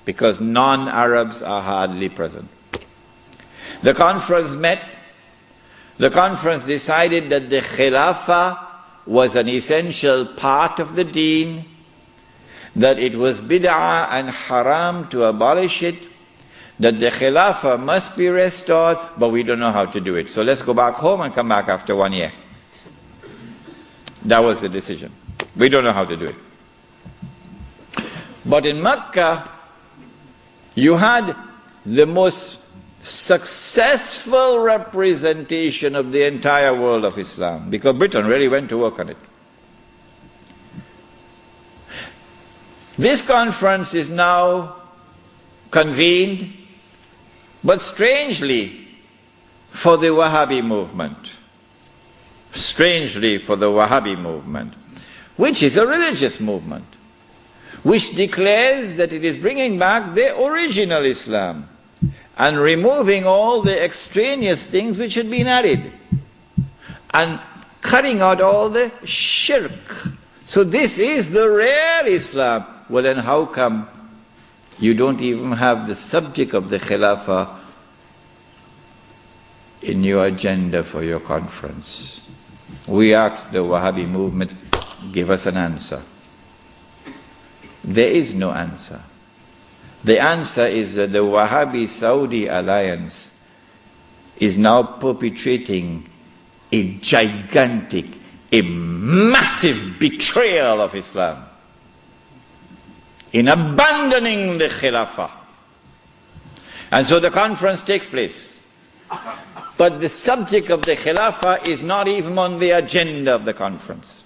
because non-Arabs are hardly present. The conference met. The conference decided that the Khilafah was an essential part of the deen, that it was bid'ah and haram to abolish it, that the Khilafah must be restored, but we don't know how to do it. So let's go back home and come back after 1 year. That was the decision. We don't know how to do it. But in Mecca, you had the most successful representation of the entire world of Islam, because Britain really went to work on it. This conference is now convened, but strangely for the Wahhabi movement. Strangely for the Wahhabi movement, which is a religious movement, which declares that it is bringing back the original Islam and removing all the extraneous things which had been added and cutting out all the shirk. So this is the real Islam. Well, then how come you don't even have the subject of the Khilafah in your agenda for your conference? We asked the Wahhabi movement, give us an answer. There is no answer. The answer is that the Wahhabi-Saudi alliance is now perpetrating a gigantic, a massive betrayal of Islam in abandoning the Khilafah. And so the conference takes place. But the subject of the Khilafah is not even on the agenda of the conference.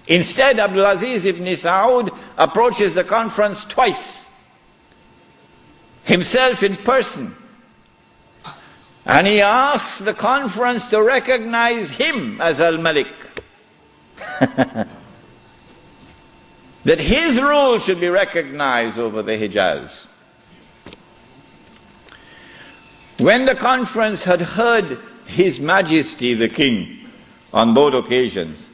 Instead, Abdulaziz ibn Saud approaches the conference twice, himself in person, and he asks the conference to recognize him as Al-Malik. That his rule should be recognized over the Hijaz. When the conference had heard His Majesty the King on both occasions,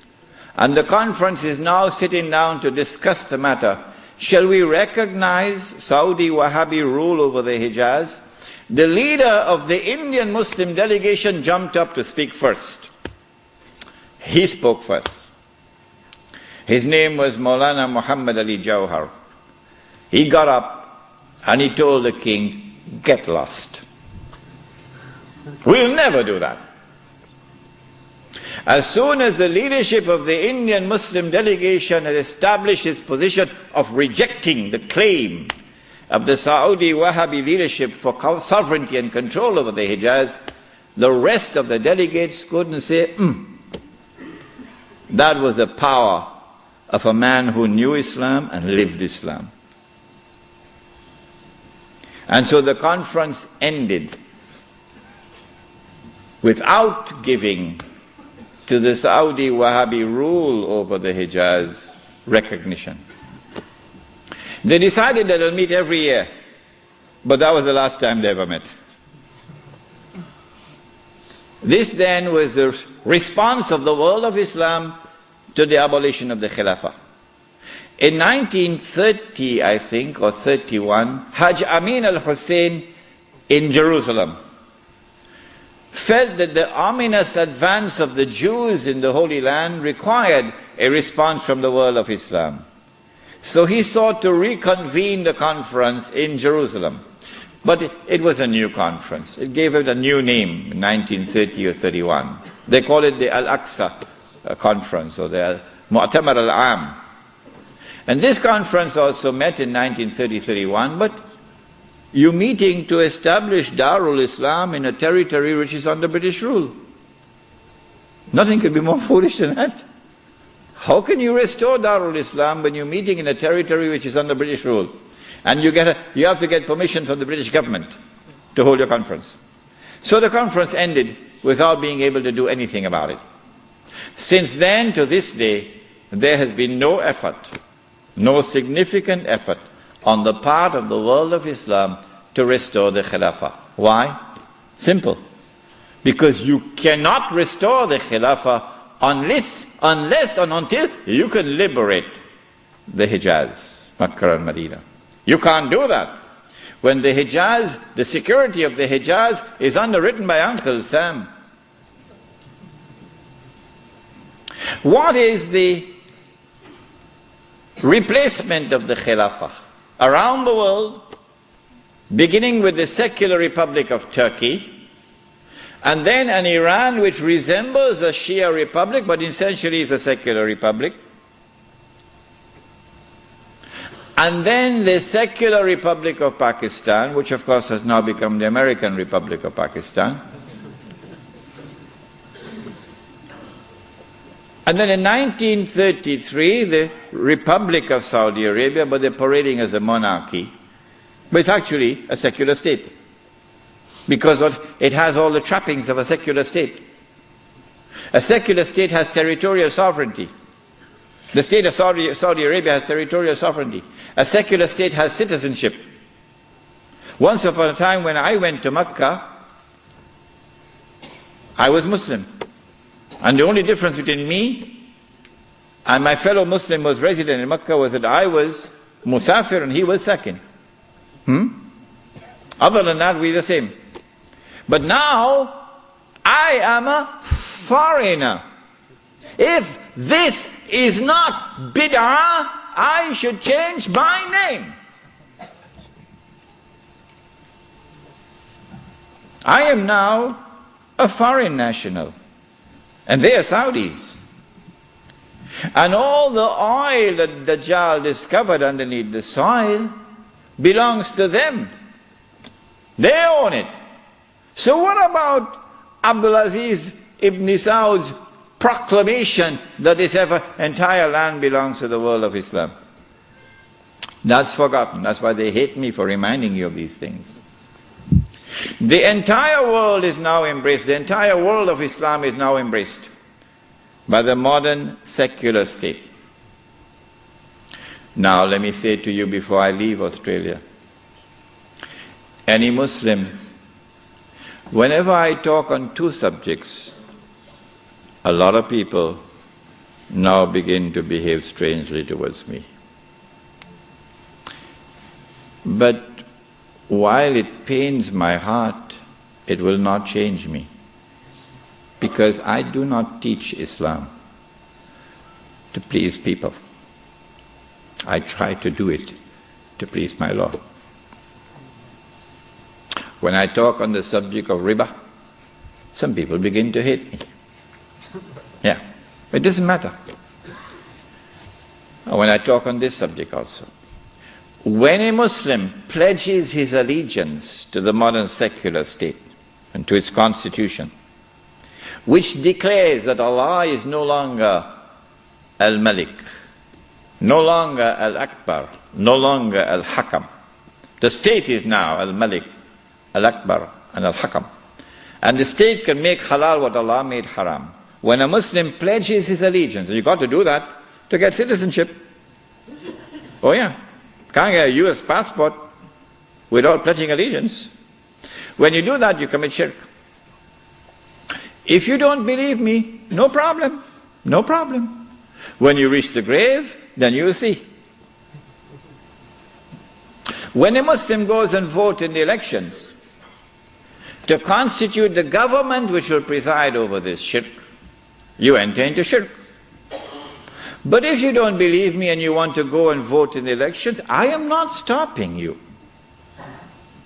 and the conference is now sitting down to discuss the matter, shall we recognize Saudi Wahhabi rule over the Hijaz? The leader of the Indian Muslim delegation jumped up to speak first. He spoke first. His name was Maulana Muhammad Ali Jawhar. He got up and he told the king, get lost. We'll never do that. As soon as the leadership of the Indian Muslim delegation had established its position of rejecting the claim of the Saudi Wahhabi leadership for sovereignty and control over the Hijaz, the rest of the delegates couldn't say, That was the power of a man who knew Islam and lived Islam. And so the conference ended without giving to the Saudi Wahhabi rule over the Hijaz recognition. They decided that they'll meet every year, but that was the last time they ever met. This then was the response of the world of Islam to the abolition of the Khilafah. In 1930, I think, or 31, Hajj Amin al-Hosein in Jerusalem felt that the ominous advance of the Jews in the Holy Land required a response from the world of Islam. So he sought to reconvene the conference in Jerusalem. But it was a new conference. It gave it a new name in 1930 or 31. They call it the Al-Aqsa Conference, or the Mu'tamar al-Am. And this conference also met in 1930-31, but you're meeting to establish Darul Islam in a territory which is under British rule. Nothing could be more foolish than that. How can you restore Darul Islam when you're meeting in a territory which is under British rule? And you have to get permission from the British government to hold your conference. So the conference ended without being able to do anything about it. Since then to this day, there has been no effort, no significant effort on the part of the world of Islam to restore the Khilafah. Why? Simple. Because you cannot restore the Khilafah unless and until you can liberate the Hijaz, Makkah and Medina. You can't do that. when the Hijaz, the security of the Hijaz is underwritten by Uncle Sam? What is the replacement of the Khilafah? Around the world, beginning with the secular Republic of Turkey, and then an Iran which resembles a Shia republic but essentially is a secular republic, and then the secular Republic of Pakistan, which of course has now become the American Republic of Pakistan. And then in 1933, the Republic of Saudi Arabia, but they're parading as a monarchy. But it's actually a secular state, because it has all the trappings of a secular state. A secular state has territorial sovereignty. The state of Saudi Arabia has territorial sovereignty. A secular state has citizenship. Once upon a time when I went to Mecca, I was Muslim. And the only difference between me and my fellow Muslim who was resident in Mecca was that I was Musafir and he was Sakin. Other than that, we're the same. But now, I am a foreigner. If this is not bid'ah, I should change my name. I am now a foreign national. And they are Saudis. And all the oil that Dajjal discovered underneath the soil belongs to them. They own it. So what about Abdulaziz ibn Saud's proclamation that this entire land belongs to the world of Islam? That's forgotten. That's why they hate me for reminding you of these things. The entire world is now embraced, the entire world of Islam is now embraced by the modern secular state. Now let me say to you before I leave Australia, any Muslim, whenever I talk on two subjects, a lot of people now begin to behave strangely towards me. But while it pains my heart, it will not change me. Because I do not teach Islam to please people. I try to do it to please my Lord. When I talk on the subject of riba, some people begin to hate me. Yeah, it doesn't matter. When I talk on this subject also, when a Muslim pledges his allegiance to the modern secular state and to its constitution, which declares that Allah is no longer Al-Malik, no longer Al-Akbar, no longer Al-Hakam. The state is now Al-Malik, Al-Akbar and Al-Hakam. And the state can make halal what Allah made haram. When a Muslim pledges his allegiance, and you've got to do that to get citizenship. Oh yeah. Can't get a US passport without pledging allegiance. When you do that, you commit shirk. If you don't believe me, no problem. No problem. When you reach the grave, then you will see. When a Muslim goes and votes in the elections to constitute the government which will preside over this shirk, you enter into shirk. But if you don't believe me and you want to go and vote in the elections, I am not stopping you.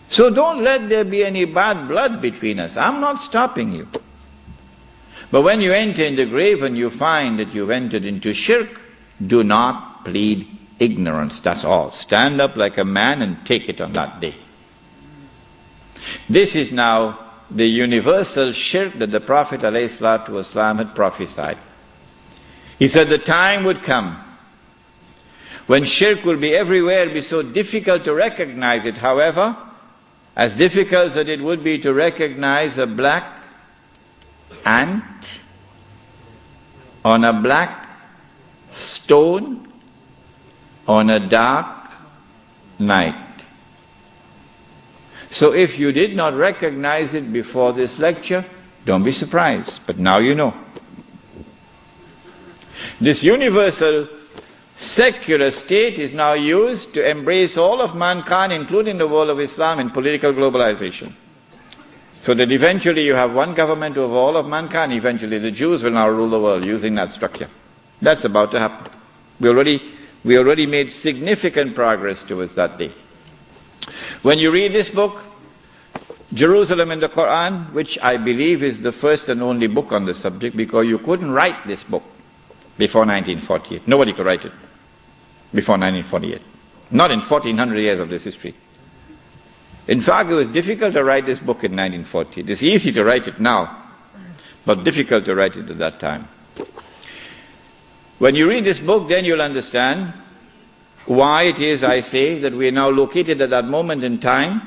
So don't let there be any bad blood between us. I'm not stopping you. But when you enter in the grave and you find that you've entered into shirk, do not plead ignorance. That's all. Stand up like a man and take it on that day. This is now the universal shirk that the Prophet ﷺ had prophesied. He said the time would come when shirk will be everywhere, be so difficult to recognize it. However, as difficult as it would be to recognize a black ant on a black stone on a dark night. So if you did not recognize it before this lecture, don't be surprised, but now you know. This universal Secular state is now used to embrace all of mankind, including the world of Islam, in political globalization. So that eventually you have one government over all of mankind, eventually the Jews will now rule the world using that structure. That's about to happen. We already made significant progress towards that day. When you read this book, Jerusalem in the Quran, which I believe is the first and only book on the subject, because you couldn't write this book before 1948. Nobody could write it before 1948. Not in 1400 years of this history. In fact, it was difficult to write this book in 1948. It's easy to write it now, but difficult to write it at that time. When you read this book, then you'll understand why it is I say that we are now located at that moment in time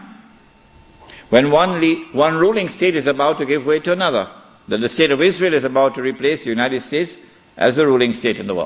when one ruling state is about to give way to another, that the state of Israel is about to replace the United States as the ruling state in the world.